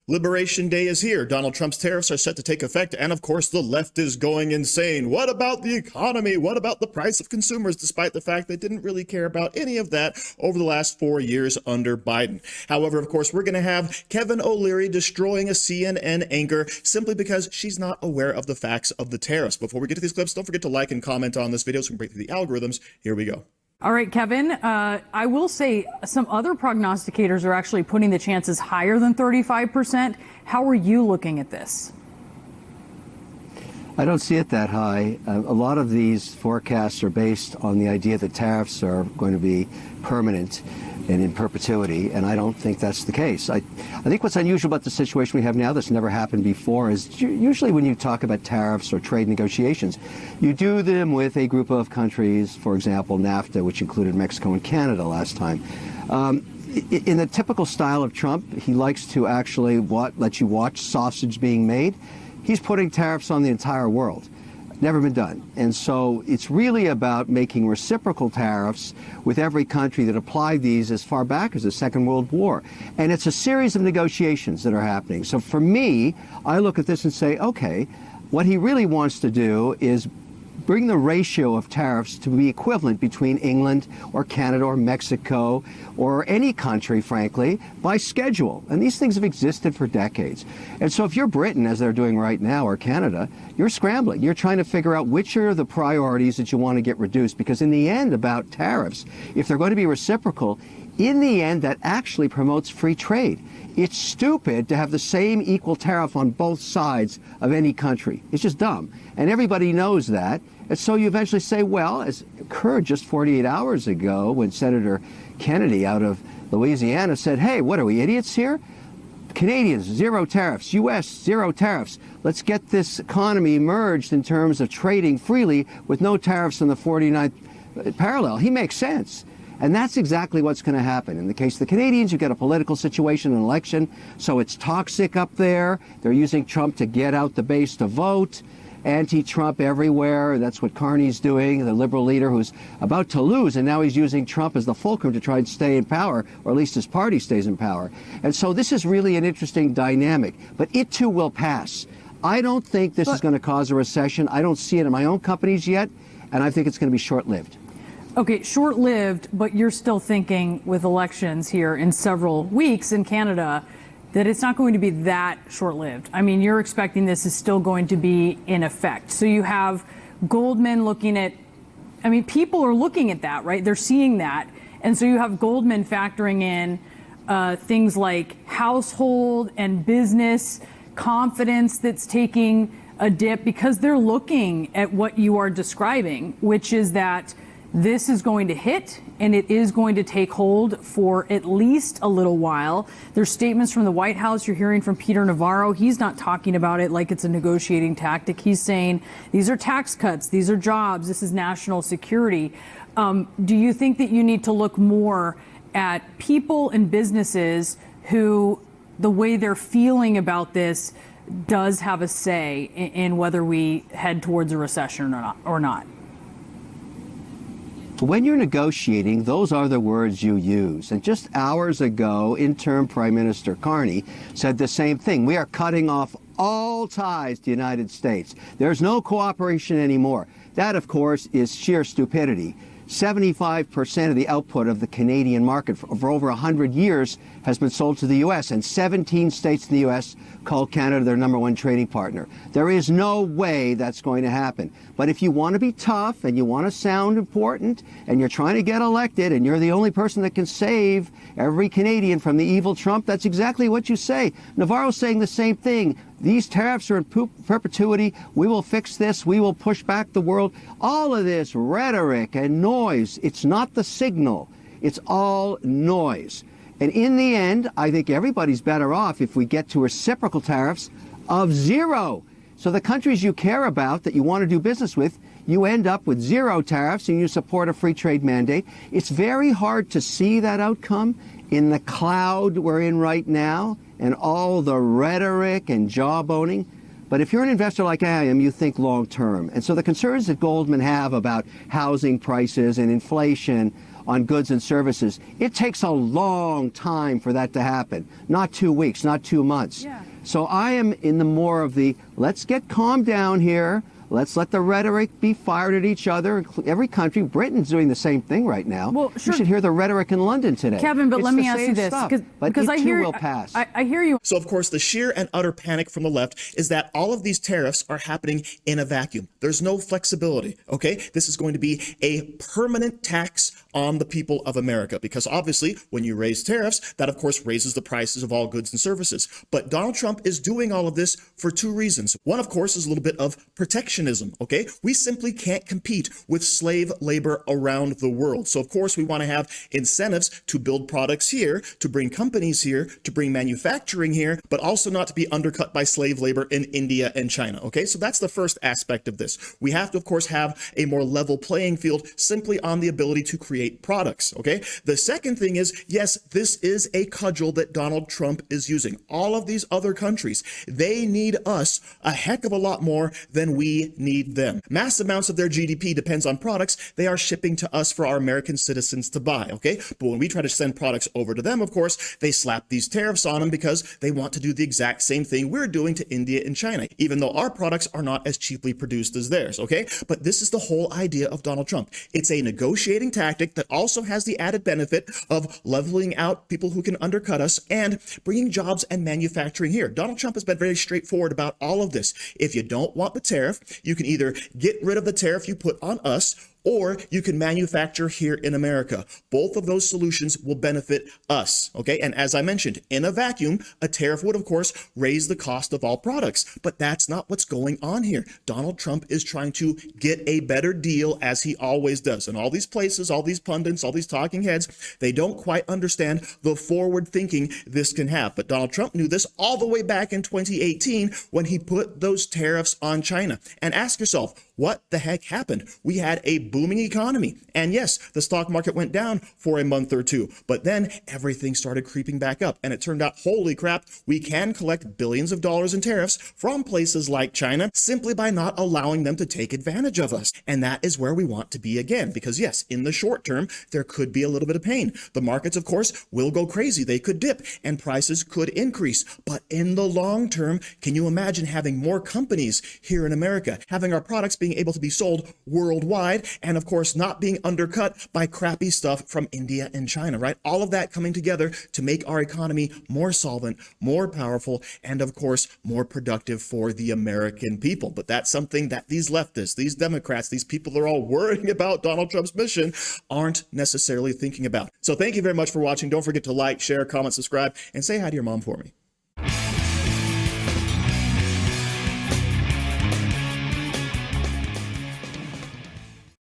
Liberation Day is here. Donald Trump's tariffs are set to take effect, and of course, the left is going insane. What about the economy? What about the price of consumers, despite the fact they didn't really care about any of that over the last 4 years under Biden? However, of course, we're going to have Kevin O'Leary destroying a CNN anchor simply because she's not aware of the facts of the tariffs. Before we get to these clips, don't forget to like and comment on this video so we can break through the algorithms. Here we go. All right, Kevin, I will say some other prognosticators are actually putting the chances higher than 35%. How are you looking at this? I don't see it that high. A lot of these forecasts are based on the idea that tariffs are going to be permanent and in perpetuity, and I don't think that's the case. I think what's unusual about the situation we have now that's never happened before is usually when you talk about tariffs or trade negotiations, you do them with a group of countries, for example, NAFTA, which included Mexico and Canada last time. In the typical style of Trump, he likes to actually let you watch sausage being made. He's putting tariffs on the entire world. Never been done. And so it's really about making reciprocal tariffs with every country that applied these as far back as the Second World War. And it's a series of negotiations that are happening. So for me, I look at this and say, okay, what he really wants to do is bring the ratio of tariffs to be equivalent between England or Canada or Mexico or any country, frankly, by schedule. And these things have existed for decades. And so if you're Britain, as they're doing right now, or Canada, you're scrambling. You're trying to figure out which are the priorities that you want to get reduced. Because in the end, about tariffs, if they're going to be reciprocal, in the end, that actually promotes free trade. It's stupid to have the same equal tariff on both sides of any country. It's just dumb. And everybody knows that. And so you eventually say, well, as occurred just 48 hours ago when Senator Kennedy out of Louisiana said, hey, what are we, idiots here? Canadians, zero tariffs. U.S., zero tariffs. Let's get this economy merged in terms of trading freely with no tariffs in the 49th parallel. He makes sense. And that's exactly what's going to happen. In the case of the Canadians, you get a political situation, an election, so it's toxic up there. They're using Trump to get out the base to vote. Anti-Trump everywhere. That's what Carney's doing, the liberal leader who's about to lose, and now he's using Trump as the fulcrum to try and stay in power, or at least his party stays in power. And so this is really an interesting dynamic, but it too will pass. I don't think this is going to cause a recession. I don't see it in my own companies yet, and I think it's going to be short-lived. Okay, short-lived, but you're still thinking with elections here in several weeks in Canada that it's not going to be that short-lived. I mean, you're expecting this is still going to be in effect. So you have Goldman looking at, I mean, people are looking at that, right? They're seeing that. And so you have Goldman factoring in things like household and business confidence that's taking a dip because they're looking at what you are describing, which is that this is going to hit and it is going to take hold for at least a little while. There's statements from the White House. You're hearing from Peter Navarro. He's not talking about it like it's a negotiating tactic. He's saying these are tax cuts, these are jobs, this is national security. Do you think that you need to look more at people and businesses who the way they're feeling about this does have a say in whether we head towards a recession or not? When you're negotiating, those are the words you use. And just hours ago, interim Prime Minister Carney said the same thing. We are cutting off all ties to the United States. There's no cooperation anymore. That, of course, is sheer stupidity. 75% of the output of the Canadian market for over 100 years has been sold to the U.S., and 17 states in the U.S. call Canada their #1 trading partner. There is no way that's going to happen. But if you want to be tough and you want to sound important and you're trying to get elected and you're the only person that can save every Canadian from the evil Trump, that's exactly what you say. Navarro's saying the same thing. These tariffs are in perpetuity. We will fix this. We will push back the world. All of this rhetoric and noise, it's not the signal. It's all noise. And in the end, I think everybody's better off if we get to reciprocal tariffs of zero. So the countries you care about that you want to do business with, you end up with zero tariffs and you support a free trade mandate. It's very hard to see that outcome in the cloud we're in right now and all the rhetoric and jawboning. But if you're an investor like I am, you think long term. And so the concerns that Goldman have about housing prices and inflation, on goods and services. It takes a long time for that to happen, not 2 weeks, not 2 months. Yeah. So I am in the more of the, let's get calm down here. Let's let the rhetoric be fired at each other. Every country, Britain's doing the same thing right now. Well, sure. You should hear the rhetoric in London today. Kevin, but It's let me the ask you same this, stuff, because it I too hear will pass. I hear you. So, of course, the sheer and utter panic from the left is that all of these tariffs are happening in a vacuum. There's no flexibility, okay? This is going to be a permanent tax on the people of America, because obviously when you raise tariffs, that of course raises the prices of all goods and services. But Donald Trump is doing all of this for two reasons. One, of course, is a little bit of protectionism, okay? We simply can't compete with slave labor around the world. So of course we want to have incentives to build products here, to bring companies here, to bring manufacturing here, but also not to be undercut by slave labor in India and China, okay? So that's the first aspect of this. We have to, of course, have a more level playing field simply on the ability to create products, okay? The second thing is, yes, this is a cudgel that Donald Trump is using. All of these other countries, they need us a heck of a lot more than we need them. Mass amounts of their GDP depends on products they are shipping to us for our American citizens to buy, okay? But when we try to send products over to them, of course, they slap these tariffs on them because they want to do the exact same thing we're doing to India and China, even though our products are not as cheaply produced as theirs, okay? But this is the whole idea of Donald Trump. It's a negotiating tactic that also has the added benefit of leveling out people who can undercut us and bringing jobs and manufacturing here. Donald Trump has been very straightforward about all of this. If you don't want the tariff, you can either get rid of the tariff you put on us, or you can manufacture here in America. Both of those solutions will benefit us, okay? And as I mentioned, in a vacuum, a tariff would, of course, raise the cost of all products. But that's not what's going on here. Donald Trump is trying to get a better deal, as he always does. And all these places, all these pundits, all these talking heads, they don't quite understand the forward thinking this can have. But Donald Trump knew this all the way back in 2018 when he put those tariffs on China. And ask yourself, what the heck happened? We had a booming economy. And yes, the stock market went down for a month or two, but then everything started creeping back up. And it turned out, holy crap, we can collect billions of dollars in tariffs from places like China simply by not allowing them to take advantage of us. And that is where we want to be again, because yes, in the short term, there could be a little bit of pain. The markets, of course, will go crazy. They could dip and prices could increase. But in the long term, can you imagine having more companies here in America, having our products being able to be sold worldwide, and of course not being undercut by crappy stuff from India and China, right? All of that coming together to make our economy more solvent, more powerful, and of course more productive for the American people. But that's something that these leftists, these Democrats, these people that are all worrying about Donald Trump's mission aren't necessarily thinking about. So thank you very much for watching. Don't forget to like, share, comment, subscribe, and say hi to your mom for me.